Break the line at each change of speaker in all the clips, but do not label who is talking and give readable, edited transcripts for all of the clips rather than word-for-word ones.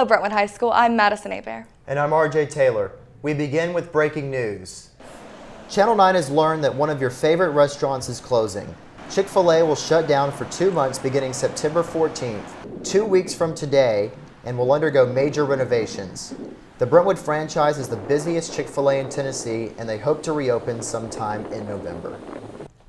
Brentwood High School, I'm Madison Hebert.
And I'm RJ Taylor. We begin with breaking news. Channel 9 has learned that one of your favorite restaurants is closing. Chick-Fil-A will shut down for 2 months beginning September 14th, 2 weeks from today, and will undergo major renovations. The Brentwood franchise is the busiest Chick-Fil-A in Tennessee, and they hope to reopen sometime in November.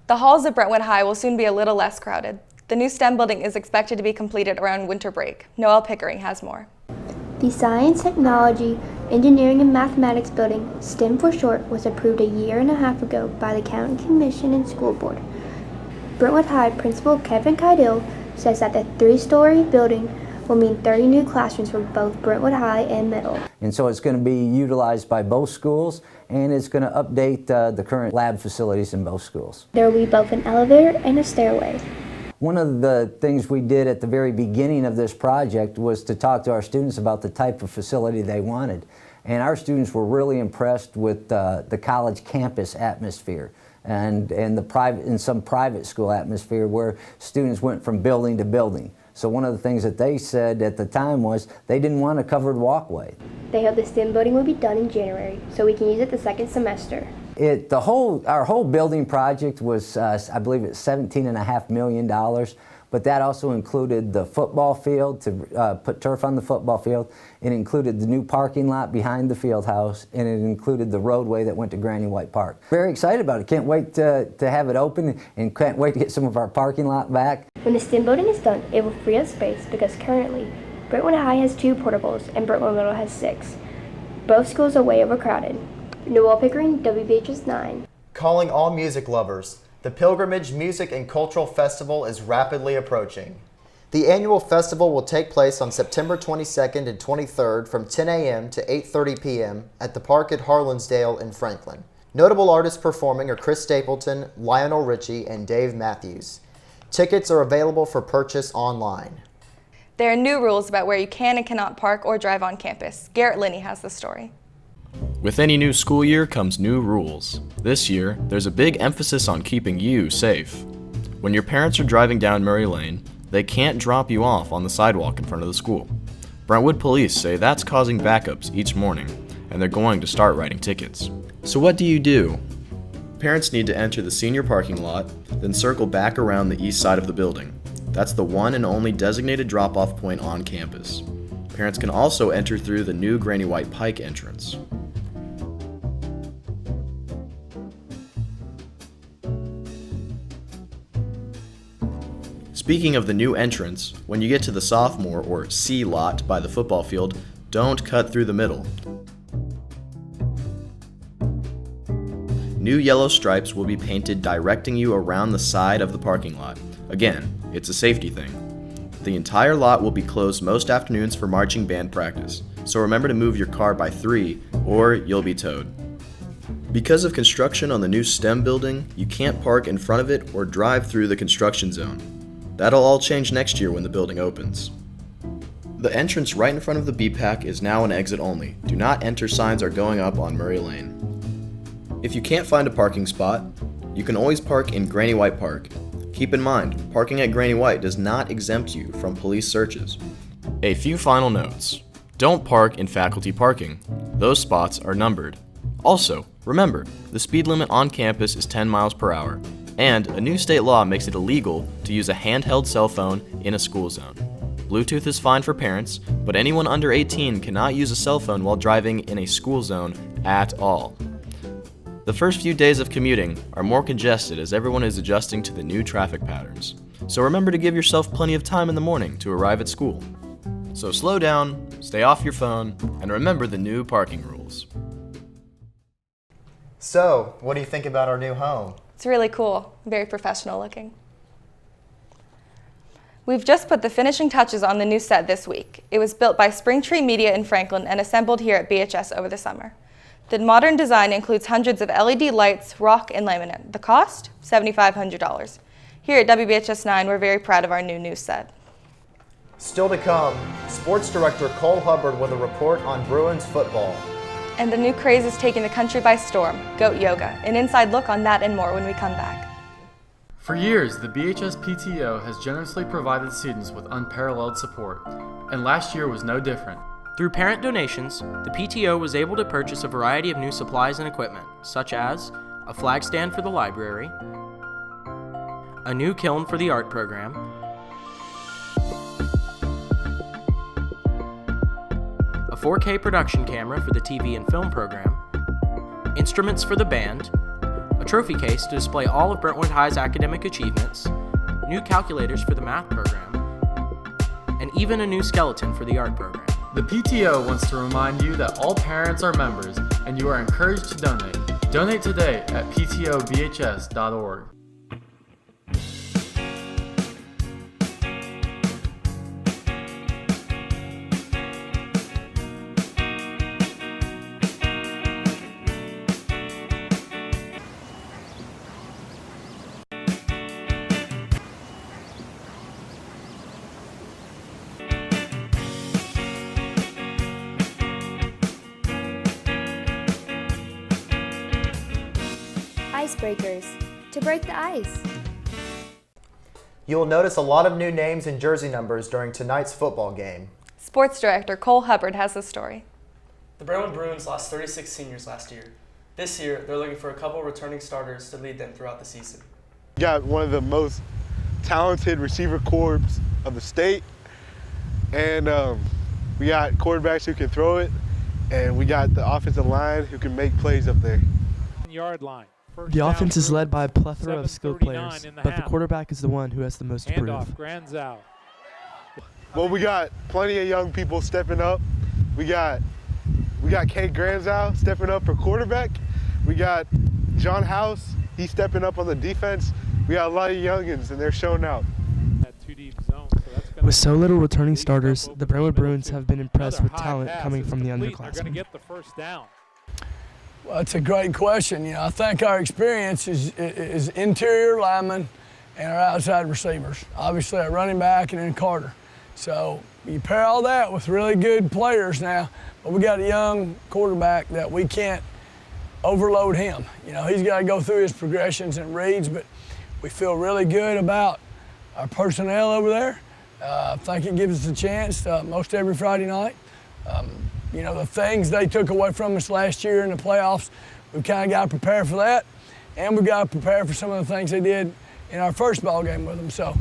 The halls of Brentwood High will soon be a little less crowded. The new STEM building is expected to be completed around winter break. Noelle Pickering has more.
The Science, Technology, Engineering, and Mathematics building, STEM for short, was approved a year and a half ago by the County Commission and School Board. Brentwood High Principal Kevin Kydell says that the 3-story building will mean 30 new classrooms for both Brentwood High and Middle.
And so it's going to be utilized by both schools, and it's going to update the current lab facilities in both schools.
There will be both an elevator and a stairway.
One of the things we did at the very beginning of this project was to talk to our students about the type of facility they wanted. And our students were really impressed with the college campus atmosphere and some private school atmosphere where students went from building to building. So one of the things that they said at the time was they didn't want a covered walkway.
They hope the STEM building will be done in January so we can use it the second semester.
Our whole building project was, I believe it's $17.5 million, but that also included the football field, to put turf on the football field. It included the new parking lot behind the field house, and it included the roadway that went to Granny White Park. Very excited about it. Can't wait to have it open, and can't wait to get some of our parking lot back.
When the STEM building is done, it will free up space because currently Brentwood High has 2 portables and Brentwood Middle has 6. Both schools are way overcrowded. Noelle Pickering, WBHS 9.
Calling all music lovers, the Pilgrimage Music and Cultural Festival is rapidly approaching. The annual festival will take place on September 22nd and 23rd from 10 a.m. to 8:30 p.m. at the park at Harlansdale in Franklin. Notable artists performing are Chris Stapleton, Lionel Richie, and Dave Matthews. Tickets are available for purchase online.
There are new rules about where you can and cannot park or drive on campus. Garrett Linney has the story.
With any new school year comes new rules. This year, there's a big emphasis on keeping you safe. When your parents are driving down Murray Lane, they can't drop you off on the sidewalk in front of the school. Brentwood police say that's causing backups each morning, and they're going to start writing tickets. So what do? Parents need to enter the senior parking lot, then circle back around the east side of the building. That's the one and only designated drop-off point on campus. Parents can also enter through the new Granny White Pike entrance. Speaking of the new entrance, when you get to the sophomore or C lot by the football field, don't cut through the middle. New yellow stripes will be painted directing you around the side of the parking lot. Again, it's a safety thing. The entire lot will be closed most afternoons for marching band practice, so remember to move your car by 3 or you'll be towed. Because of construction on the new STEM building, you can't park in front of it or drive through the construction zone. That'll all change next year when the building opens. The entrance right in front of the BPAC is now an exit only. Do not enter signs are going up on Murray Lane. If you can't find a parking spot, you can always park in Granny White Park. Keep in mind, parking at Granny White does not exempt you from police searches. A few final notes. Don't park in faculty parking. Those spots are numbered. Also, remember, the speed limit on campus is 10 miles per hour. And a new state law makes it illegal to use a handheld cell phone in a school zone. Bluetooth is fine for parents, but anyone under 18 cannot use a cell phone while driving in a school zone at all. The first few days of commuting are more congested as everyone is adjusting to the new traffic patterns. So remember to give yourself plenty of time in the morning to arrive at school. So slow down, stay off your phone, and remember the new parking rules.
So, what do you think about our new home?
It's really cool, very professional looking. We've just put the finishing touches on the new set this week. It was built by Springtree Media in Franklin and assembled here at BHS over the summer. The modern design includes hundreds of LED lights, rock, and laminate. The cost? $7,500. Here at WBHS 9, we're very proud of our new news set.
Still to come, Sports Director Cole Hubbard with a report on Bruins football.
And the new craze is taking the country by storm, goat yoga. An inside look on that and more when we come back.
For years, the BHS PTO has generously provided students with unparalleled support, and last year was no different.
Through parent donations, the PTO was able to purchase a variety of new supplies and equipment, such as a flag stand for the library, a new kiln for the art program, a 4K production camera for the TV and film program, instruments for the band, a trophy case to display all of Brentwood High's academic achievements, new calculators for the math program, and even a new skeleton for the art program.
The PTO wants to remind you that all parents are members and you are encouraged to donate. Donate today at ptobhs.org.
Icebreakers, to break the ice.
You will notice a lot of new names and jersey numbers during tonight's football game.
Sports Director Cole Hubbard has the story.
The Brentwood Bruins lost 36 seniors last year. This year, they're looking for a couple returning starters to lead them throughout the season.
We got one of the most talented receiver corps of the state, and we got quarterbacks who can throw it, and we got the offensive line who can make plays up there.
Yard line.
The offense is led by a plethora of skilled players, but the quarterback is the one who has the most to prove.
Well, we got plenty of young people stepping up. We got Kate Granzow stepping up for quarterback. We got John House, he's stepping up on the defense. We got a lot of youngins, and they're showing out.
With so little returning starters, the Brentwood Bruins have been impressed with talent coming from the underclassmen.
Well, it's a great question. I think our experience is interior linemen and our outside receivers. Obviously, our running back and then Carter. So you pair all that with really good players now, but we got a young quarterback that we can't overload him. He's got to go through his progressions and reads, but we feel really good about our personnel over there. I think it gives us a chance most every Friday night. The things they took away from us last year in the playoffs, we've kind of got to prepare for that, and we've got to prepare for some of the things they did in our first ball game with them. So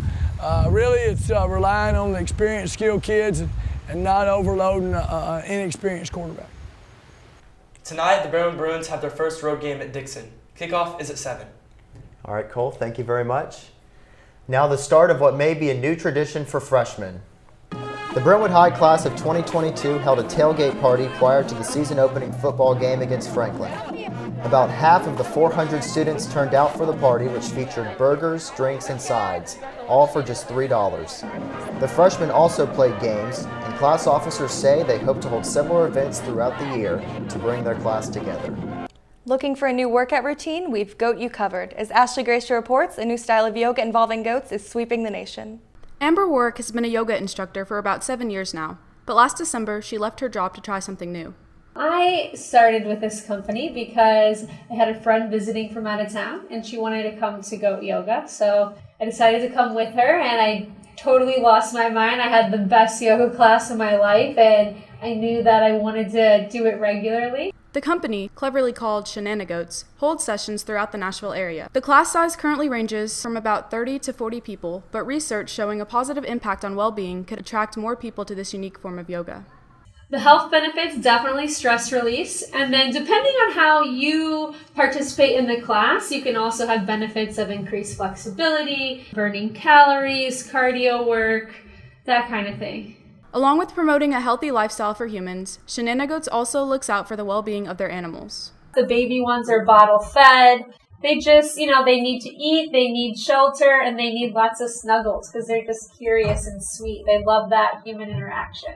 really it's relying on the experienced, skilled kids and not overloading an inexperienced quarterback.
Tonight, the Brentwood Bruins have their first road game at Dixon. Kickoff is at 7.
All right, Cole, thank you very much. Now the start of what may be a new tradition for freshmen. The Brentwood High class of 2022 held a tailgate party prior to the season opening football game against Franklin. About half of the 400 students turned out for the party, which featured burgers, drinks, and sides, all for just $3. The freshmen also played games, and class officers say they hope to hold similar events throughout the year to bring their class together.
Looking for a new workout routine? We've got you covered. As Ashley Gracia reports, a new style of yoga involving goats is sweeping the nation.
Amber Warwick has been a yoga instructor for about 7 years now, but last December she left her job to try something new.
I started with this company because I had a friend visiting from out of town and she wanted to come to goat yoga, so I decided to come with her and I totally lost my mind. I had the best yoga class of my life and I knew that I wanted to do it regularly.
The company, cleverly called Shenanigoats, holds sessions throughout the Nashville area. The class size currently ranges from about 30 to 40 people, but research showing a positive impact on well-being could attract more people to this unique form of yoga.
The health benefits, definitely stress release, and then depending on how you participate in the class, you can also have benefits of increased flexibility, burning calories, cardio work, that kind of thing.
Along with promoting a healthy lifestyle for humans, Shenanigoats also looks out for the well-being of their animals.
The baby ones are bottle fed. They just, they need to eat, they need shelter, and they need lots of snuggles because they're just curious and sweet. They love that human interaction.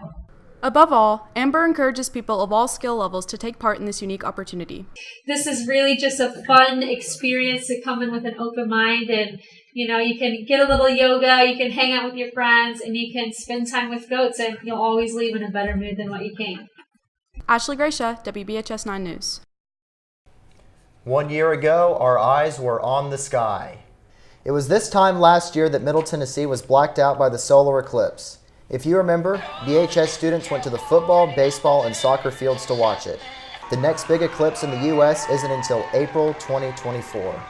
Above all, Amber encourages people of all skill levels to take part in this unique opportunity.
This is really just a fun experience to come in with an open mind and you can get a little yoga, you can hang out with your friends, and you can spend time with goats, and you'll always leave in a better mood than what you came.
Ashley Gracia, WBHS 9 News.
1 year ago, our eyes were on the sky. It was this time last year that Middle Tennessee was blacked out by the solar eclipse. If you remember, BHS students went to the football, baseball, and soccer fields to watch it. The next big eclipse in the U.S. isn't until April 2024.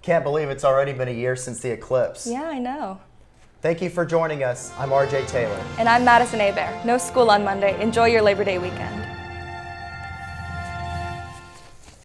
Can't believe it's already been a year since the eclipse.
Yeah, I know.
Thank you for joining us. I'm RJ Taylor.
And I'm Madison Hebert. No school on Monday. Enjoy your Labor Day weekend.